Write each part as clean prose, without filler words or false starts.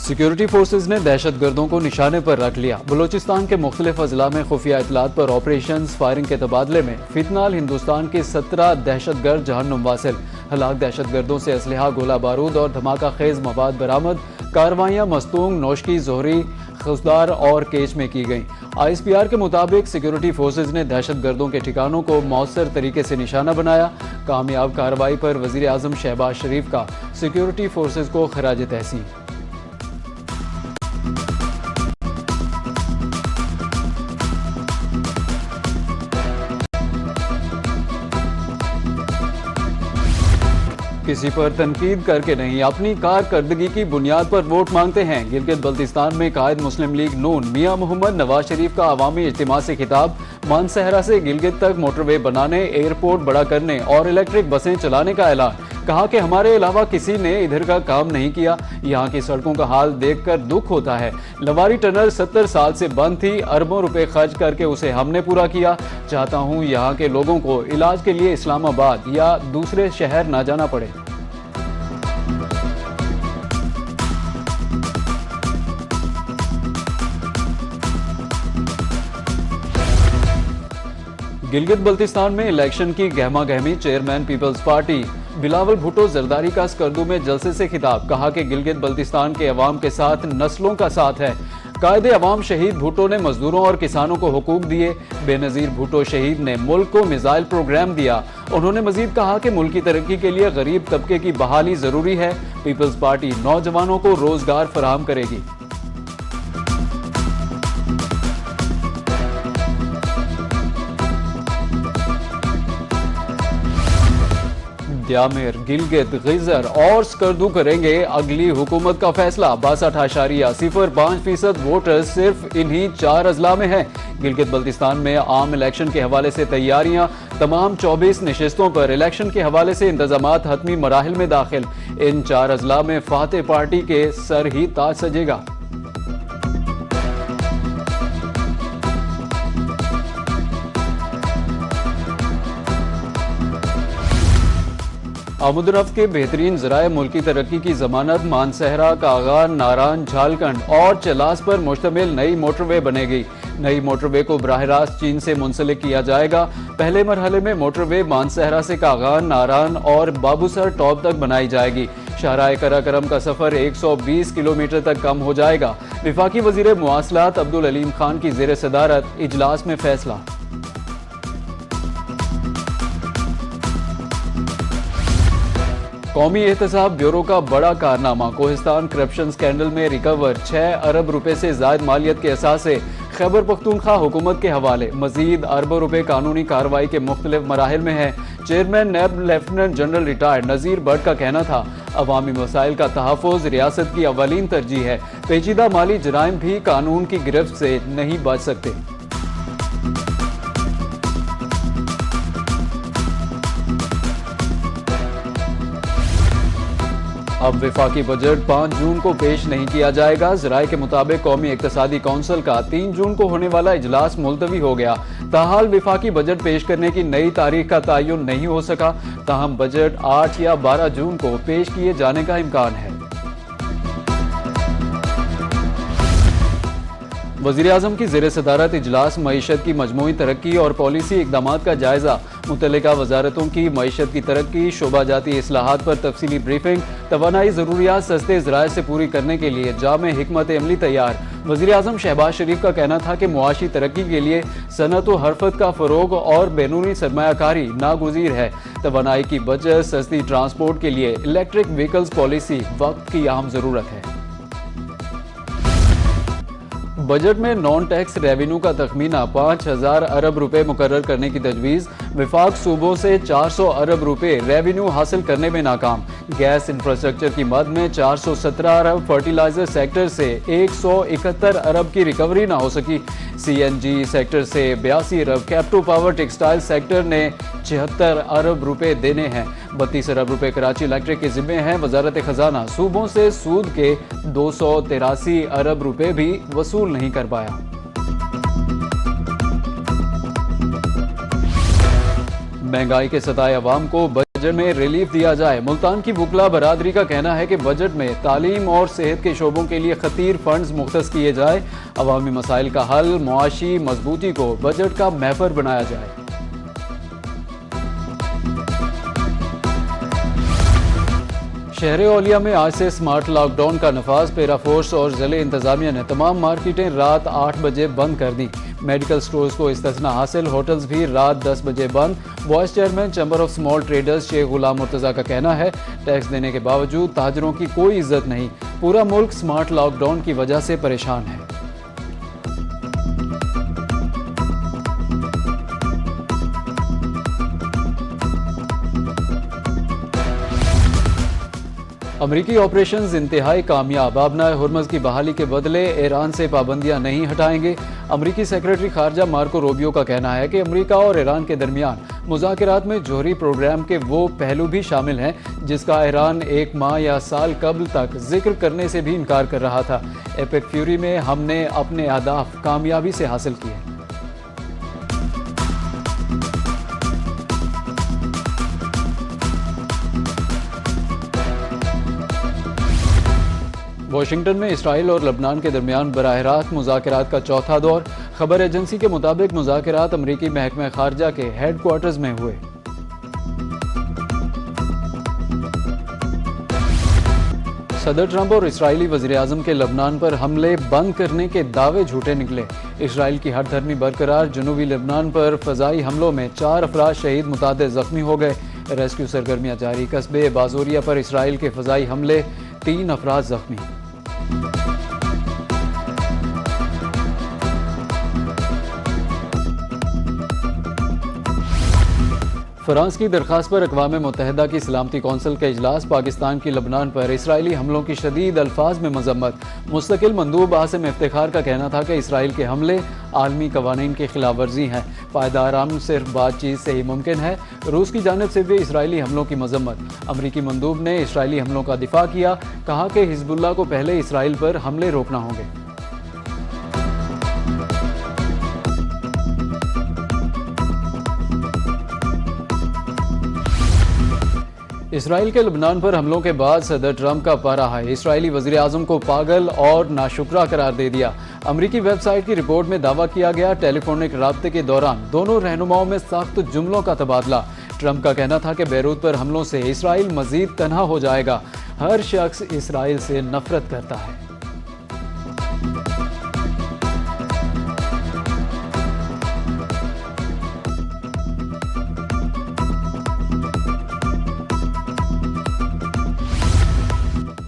Security forces ने दहशतगर्दों को निशाने पर रख लिया। बलूचिस्तान के मुख्तलिफ अजला में खुफिया इतलात पर ऑपरेशन फायरिंग के तबादले में फितनाल हिंदुस्तान के 17 दहशतगर्द जहन्नुम वासिल। हलाक दहशतगर्दों से असलहा, गोला बारूद और धमाका खेज मवाद बरामद। कार्रवाइयाँ मस्तूंग, नौशकी, जोहरी, खुसदार और केच में की गईं। ISPR के मुताबिक सिक्योरिटी फोर्सेज ने दहशतगर्दों के ठिकानों को मौसर तरीके से निशाना बनाया। कामयाब कार्रवाई पर वजीर आजम शहबाज शरीफ का सिक्योरिटी फोर्सेज को खराज तहसीन। किसी पर तनकीद करके नहीं, अपनी कारकर्दगी की बुनियाद पर वोट मांगते हैं। गिलगित बल्तिस्तान में कायद मुस्लिम लीग नून मियां मोहम्मद नवाज शरीफ का अवामी इज्तिमा से खिताब। मानसहरा से गिलगित तक मोटरवे बनाने, एयरपोर्ट बड़ा करने और इलेक्ट्रिक बसें चलाने का ऐलान। कहा कि हमारे अलावा किसी ने इधर का काम नहीं किया। यहाँ की सड़कों का हाल देखकर दुख होता है। लवारी टनल 70 साल से बंद थी, अरबों रुपए खर्च करके उसे हमने पूरा किया। चाहता हूँ यहाँ के लोगों को इलाज के लिए इस्लामाबाद या दूसरे शहर ना जाना पड़े। गिलगित बल्तिस्तान में इलेक्शन की गहमा गहमी। चेयरमैन पीपल्स पार्टी बिलावल भुट्टो जरदारी का स्कर्दू में जलसे से खिताब। कहा कि गिलगित बल्तिस्तान के अवाम के साथ नस्लों का साथ है। कायदे अवाम शहीद भुट्टो ने मजदूरों और किसानों को हुकूक दिए। बेनजीर भुट्टो शहीद ने मुल्क को मिसाइल प्रोग्राम दिया। उन्होंने मजीद कहा कि मुल्क की तरक्की के लिए गरीब तबके की बहाली जरूरी है। पीपल्स पार्टी नौजवानों को रोजगार फराहम करेगी। द्यामेर, गिलगित, गिजर और स्कर्दू करेंगे अगली हुकूमत का फैसला। 62.05% वोटर्स सिर्फ इन्हीं 4 अजला में हैं। गिलगित बल्तिस्तान में आम इलेक्शन के हवाले से तैयारियां। तमाम 24 नशिस्तों पर इलेक्शन के हवाले से इंतजामात हतमी मराहिल में दाखिल। इन 4 अजला में फातेह पार्टी के सर ही ताज सजेगा। आमदरफ्त के बेहतरीन ज़राए मुल्की तरक्की की जमानत। मानसहरा, कागान, नारान, झालखंड और चलास पर मुश्तमिल नई मोटरवे बनेगी। नई मोटरवे को बराह रास्त चीन से मुंसलिक किया जाएगा। पहले मरहले में मोटरवे मानसहरा से कागान, नारान और बाबूसर टॉप तक बनाई जाएगी। शाहराए कराकरम का सफर 120 किलोमीटर तक कम हो जाएगा। विफाकी वजीर मुआसलात अब्दुल अलीम खान की ज़ेर सदारत इजलास में फैसला। कौमी एहतसाब ब्यूरो का बड़ा कारनामा। कोहिस्तान करप्शन स्कैंडल में रिकवर 6 अरब रुपए से ज्यादा मालियत के असासे खैबर पख्तूनख्वा हुकूमत के हवाले। मजीद अरबों रुपए कानूनी कार्रवाई के मुख्तलिफ मराहिल में है। चेयरमैन नैब लेफ्टिनेंट जनरल रिटायर्ड नज़ीर भट्ट का कहना था, अवामी मसाइल का तहफ़्फ़ुज़ रियासत की अवलीन तरजीह है। पेचीदा माली जराइम भी कानून की गिरफ्त से नहीं बच सकते। अब विफाकी बजट 5 जून को पेश नहीं किया जाएगा। ज़राए के मुताबिक कौमी इक्तसादी कौंसिल का 3 जून को होने वाला इजलास मुलतवी हो गया। ताहाल विफाकी बजट पेश करने की नई तारीख का तयन नहीं हो सका। ताहम बजट 8 या 12 जून को पेश किए जाने का इम्कान है। वज़ीर आज़म की ज़ेर सदारत इजलास मईशत की मजमूई तरक्की और पॉलिसी इक़दामात का जायजा। मुतल्लिका वजारतों की मईशत की तरक्की, शोबा जाती इस्लाहात पर तफसीली ब्रीफिंग। तवानाई ज़रूरियात सस्ते ज़राए से पूरी करने के लिए जामे हिकमत अमली तैयार। वज़ीर आज़म शहबाज शरीफ का कहना था कि मुआशी तरक्की के लिए सनत व हरफत का फ़रोग और बैरूनी सरमायाकारी नागुज़ीर है। तवानाई की बचत, सस्ती ट्रांसपोर्ट के लिए इलेक्ट्रिक व्हीकल्स पॉलिसी वक्त की अहम ज़रूरत है। बजट में नॉन टैक्स रेवेन्यू का तखमीना 5000 अरब रुपए मुकर्रर करने की तजवीज़। विफाक सूबों से 400 अरब रुपए रेवेन्यू हासिल करने में नाकाम। गैस इंफ्रास्ट्रक्चर की मद में 417 अरब, फर्टिलाइजर सेक्टर से 171 अरब की रिकवरी ना हो सकी। CNG सेक्टर से 82 अरब, कैप्टो पावर टेक्सटाइल सेक्टर ने 76 अरब रुपए देने हैं। 32 अरब रुपए कराची इलेक्ट्रिक के जिम्मे हैं। वजारत खजाना सूबों से सूद के 283 अरब रुपए भी वसूल नहीं कर पाया। महंगाई के सताए अवाम को बजट में रिलीफ दिया जाए। मुल्तान की वकला बरादरी का कहना है कि बजट में तालीम और सेहत के शोबों के लिए खतीर फंड्स मुख्तस किए जाए। अवामी मसाइल का हल, मुआशी मजबूती को बजट का महवर बनाया जाए। शहर औलिया में आज से स्मार्ट लॉकडाउन का नफाज। पेरा फोर्स और जिले इंतजामिया ने तमाम मार्केटें रात 8 बजे बंद कर दी। मेडिकल स्टोर्स को इस्तिस्ना हासिल, होटल्स भी रात 10 बजे बंद। Vice chairman chamber of small traders Sheikh Ghulam Murtaza का कहना है, टैक्स देने के बावजूद ताजरों की कोई इज्जत नहीं। पूरा मुल्क स्मार्ट लॉकडाउन की वजह से परेशान है। अमरीकी ऑपरेशंस इंतहाई कामयाब। आबनाए हुर्मज़ की बहाली के बदले ईरान से पाबंदियां नहीं हटाएंगे। अमरीकी सेक्रेटरी खारजा मार्को रूबियो का कहना है कि अमरीका और ईरान के दरमियान मुज़ाकरात में जोहरी प्रोग्राम के वो पहलू भी शामिल हैं जिसका ईरान 1 माह या साल कबल तक जिक्र करने से भी इनकार कर रहा था। एपेक फ्यूरी में हमने अपने अहदाफ कामयाबी से हासिल किए। वाशिंगटन में इसराइल और लबनान के दरमियान बराह रास्त मुज़ाकरात का चौथा दौर। खबर एजेंसी के मुताबिक मुज़ाकरात अमरीकी महकमा खारजा के हेड क्वार्टर्स में हुए। सदर ट्रंप और इसराइली वज़ीर-ए-आज़म के लबनान पर हमले बंद करने के दावे झूठे निकले। इसराइल की हरधर्मी बरकरार। जनूबी लबनान पर फ़ज़ाई हमलों में 4 अफराद शहीद, मुतादिद ज़ख्मी हो गए। रेस्क्यू सरगर्मियाँ जारी। कस्बे बाजोरिया पर इसराइल के फ़ज़ाई हमले, 3 अफराद ज़ख्मी। फ्रांस की दरख्वास्त पर अक़वाम मुत्तहिदा की सलामती कौंसिल का इजलास। पाकिस्तान की लबनान पर इसराइली हमलों की शदीद अल्फाज में मजम्मत। मुस्तकिल मंदूब आसिम इफ्तिखार का कहना था कि इसराइल के हमले आलमी कवानीन की खिलाफ वर्जी हैं। पायदार अमन सिर्फ बातचीत से ही मुमकिन है। रूस की जानिब से भी इसराइली हमलों की मजम्मत। अमरीकी मंदूब ने इसराइली हमलों का दिफा किया, कहा कि हिजबुल्लाह को पहले इसराइल पर हमले रोकना होंगे। इसराइल के लबनान पर हमलों के बाद सदर ट्रंप का पारा है। इसराइली वज़ीर आज़म को पागल और नाशुक्रा करार दे दिया। अमरीकी वेबसाइट की रिपोर्ट में दावा किया गया, टेलीफोनिक राब्ते के दौरान दोनों रहनुमाओं में सख्त जुमलों का तबादला। ट्रंप का कहना था कि बैरूत पर हमलों से इसराइल मजीद तनहा हो जाएगा। हर शख्स इसराइल से नफरत करता है।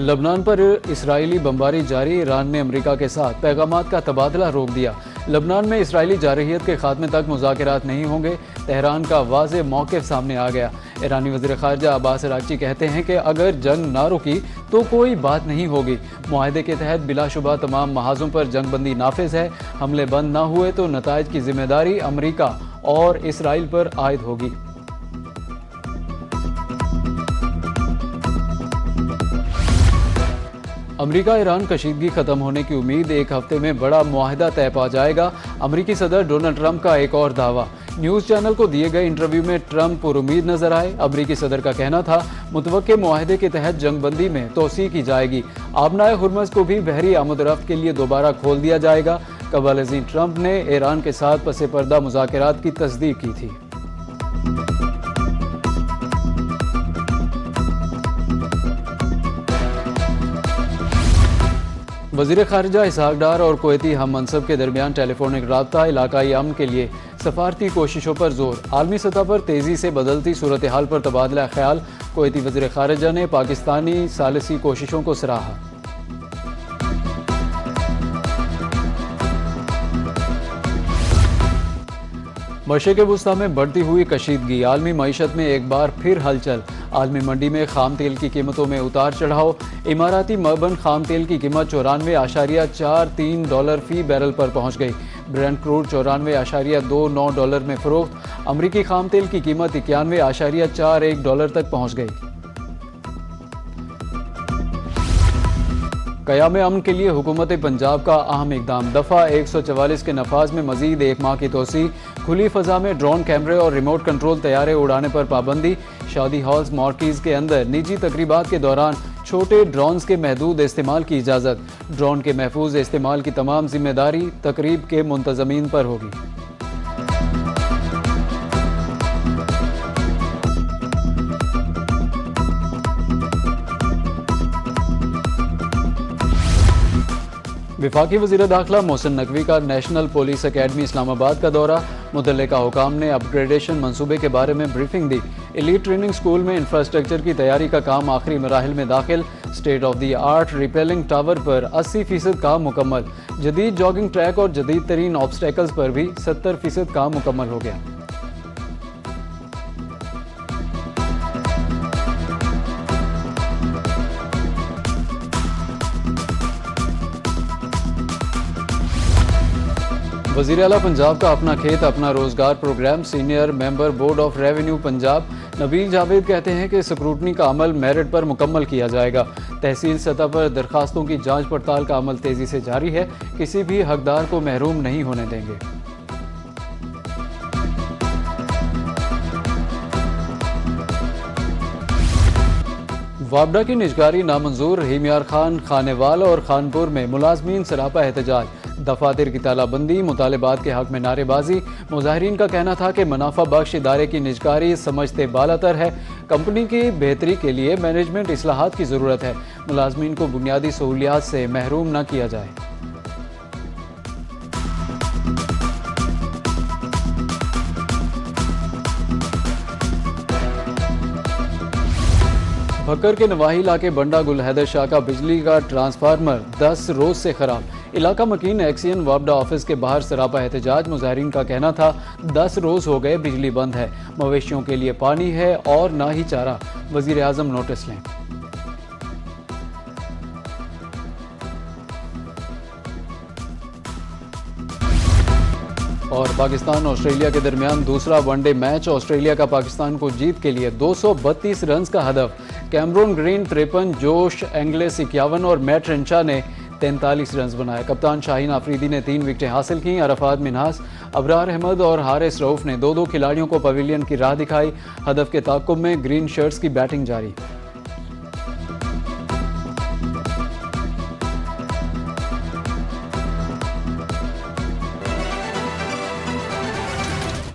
लबनान पर इसराइली बमबारी जारी। ईरान ने अमेरिका के साथ पैगामात का तबादला रोक दिया। लबनान में इसराइली जारहियत के खात्मे तक मुज़ाकरात नहीं होंगे। तेहरान का वाज़ेह मौक़िफ़ सामने आ गया। ईरानी वज़ीर ख़ारजा अब्बास अराग़ची कहते हैं कि अगर जंग ना रुकी तो कोई बात नहीं होगी। मुआहदे के तहत बिलाशुबा तमाम महाज़ों पर जंग बंदी नाफिज है। हमले बंद ना हुए तो नताइज की जिम्मेदारी अमरीका और इसराइल पर आयद होगी। अमरीका ईरान कशीदगी खत्म होने की उम्मीद। 1 हफ्ते में बड़ा मुआहदा तय पा जाएगा। अमरीकी सदर डोनाल्ड ट्रंप का एक और दावा। न्यूज़ चैनल को दिए गए इंटरव्यू में ट्रंप पुरुमीद नजर आए। अमरीकी सदर का कहना था, मुतवक्के मुआहदे के तहत जंगबंदी में तोसी की जाएगी। आबनाए हुर्मज़ को भी बहरी आमद-ओ-रफ्त के लिए दोबारा खोल दिया जाएगा। कबल अज़ीं ट्रंप ने ईरान के साथ पसे पर्दा मुज़ाकरात की तस्दीक की थी। वज़ीर ख़ारिजा इसहाक़ डार और कुवैती हम मनसब के दरमियान टेलीफोनिक राब्ता। इलाकाई अमन के लिए सफारती कोशिशों पर जोर। आलमी सतह पर तेज़ी से बदलती सूरत हाल पर तबादला ख्याल। कुवैती वज़ीर ख़ारिजा ने पाकिस्तानी सालिसी कोशिशों को सराहा। मशरिक़ वुस्ता में बढ़ती हुई कशीदगी। आलमी मईशत में एक बार फिर हलचल। आलमी मंडी में खाम तेल की कीमतों में उतार चढ़ाव। इमाराती मबन खाम तेल की कीमत 94.43 डॉलर फी बैरल पर पहुंच गई। ब्रेंट क्रूड 94.29 डॉलर में फरोख्त। अमरीकी खाम तेल की कीमत 91.41 डॉलर तक पहुंच गई। क़याम अमन के लिए हुकूमत पंजाब का अहम इकदाम। दफ़ा 144 के नफाज में मजीद 1 माह की तोसी। खुली फ़ज़ा में ड्रोन कैमरे और रिमोट कंट्रोल तैयारे उड़ाने पर पाबंदी। शादी हॉल्स मार्कीज़ के अंदर निजी तकरीबात के दौरान छोटे ड्रोन्स के महदूद इस्तेमाल की इजाज़त। ड्रोन के महफूज इस्तेमाल की तमाम जिम्मेदारी तकरीब के मुंतज़मीन पर होगी। वफाकी वज़ीर दाखिला मोहसिन नकवी का नेशनल पुलिस अकेडमी इस्लामाबाद का दौरा। मुतल्लिका हुकाम ने अपग्रेडेशन मंसूबे के बारे में ब्रीफिंग दी। एलीट ट्रेनिंग स्कूल में इंफ्रास्ट्रक्चर की तैयारी का काम आखिरी मराहिल में दाखिल। State of the art repelling tower पर 80% काम मुकम्मल। जदीद जॉगिंग ट्रैक और जदीद तरीन ऑब्स्टेकल्स पर भी 70% काम मुकम्मल हो गया। वज़ीर आला पंजाब का अपना खेत अपना रोजगार program. Senior member board of revenue Punjab Nabeel Javed कहते हैं कि स्क्रूटनी का अमल मेरिट पर मुकम्मल किया जाएगा। तहसील सतह पर दरखास्तों की जांच पड़ताल का अमल तेजी से जारी है। किसी भी हकदार को महरूम नहीं होने देंगे। वापडा की निजकारी नामंजूर। रहीम यार खान, खानेवाल और खानपुर में मुलाजमीन सरापा एहतजाज। दफातर की तालाबंदी, मुतालिबात के हक में नारेबाजी। मुजाहिरीन का कहना था कि मुनाफा बख्श इदारे की निजकारी समझते बालातर है। कंपनी की बेहतरी के लिए मैनेजमेंट इस्लाहात की ज़रूरत है। मुलाजमीन को बुनियादी सहूलियात से महरूम न किया जाए। भक्कर के नवाही इलाके बंडा गुल हैदर शाह का बिजली का ट्रांसफार्मर 10 रोज से खराब। इलाका मकीन एक्सियन वापडा ऑफिस के बाहर सरापा एहतजाज। मुजाहिरीन का कहना था 10 रोज हो गए बिजली बंद है। मवेशियों के लिए पानी है और ना ही चारा। वजीर आजम नोटिस लें। और पाकिस्तान ऑस्ट्रेलिया के दरमियान दूसरा वनडे मैच। ऑस्ट्रेलिया का पाकिस्तान को जीत के लिए 232 रन का हदफ। कैमरून ग्रीन 53, जोश एंगलेस 51 और मैट रेंचा ने 43 रन बनाए। कप्तान शाहीन आफरीदी ने 3 विकेटें हासिल की। अरफात मिन्हास, अबरार अहमद और हारिस रऊफ ने 2-2 खिलाड़ियों को पवेलियन की राह दिखाई। हदफ के ताक़ुब में ग्रीन शर्ट्स की बैटिंग जारी।